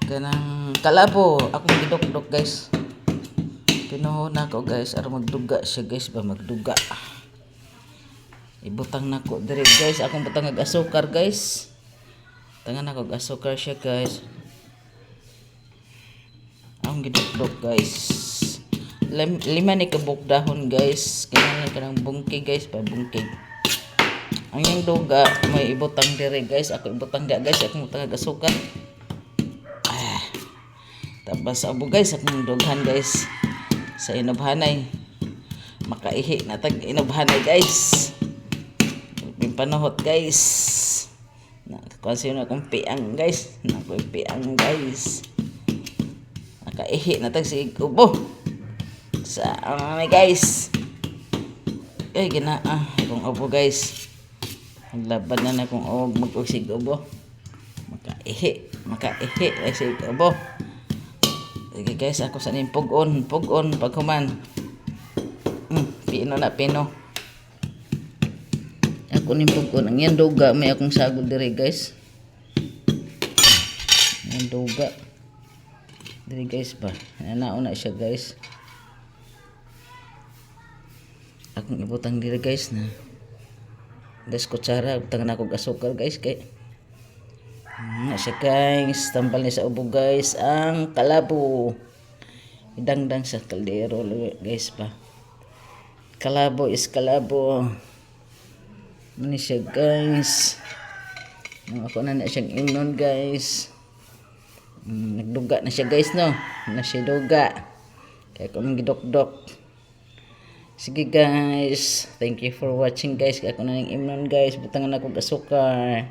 Kanang kalabo akong gidok-dok guys. Pinuho na ko guys aron magduga siya guys ba magduga. Ibutang na ko dire guys akong butang ng asukar guys. Tangan ako asukar siya guys. Akong gidok-dok guys. Lima ni kabuk dahon guys. Kailangan ka ng bungkig guys pa bungkig. Ang yung duga may ibutang dire guys. Ako ibutang dia guys akong butang ng asukar. Tapos abo guys akong dughan guys sa inobhanay makaihi na tag inobhanay guys pimpanahot guys na kasi na akong piang guys na ko piang guys makaihi na tag si ubo sa guys ay gina akong ubo guys laban na akong mag-usig ubo makaihi ay si ubo. Sige guys, ako sa nin pugon paghuman. Pino na pino. Ako nin pugon. Ang yan duga, may akong sagol dire guys. Ang duga. Dire guys ba. Nauna siya guys. Akong ibutang dire guys na. Das kutsara, tangan ako asukar guys kay. Na siya guys, tambal ni sa ubo guys ang kalabo. Idangdang sa kaldero guys pa. Kalabo is kalabo. Ni siya guys. Ako na siyang imnon guys. Nagduga na siya guys no. Na siya duga. Kaya ko gidok-dok. Sige guys, thank you for watching guys. Ako na ng imnon guys. Butangan ako asukar.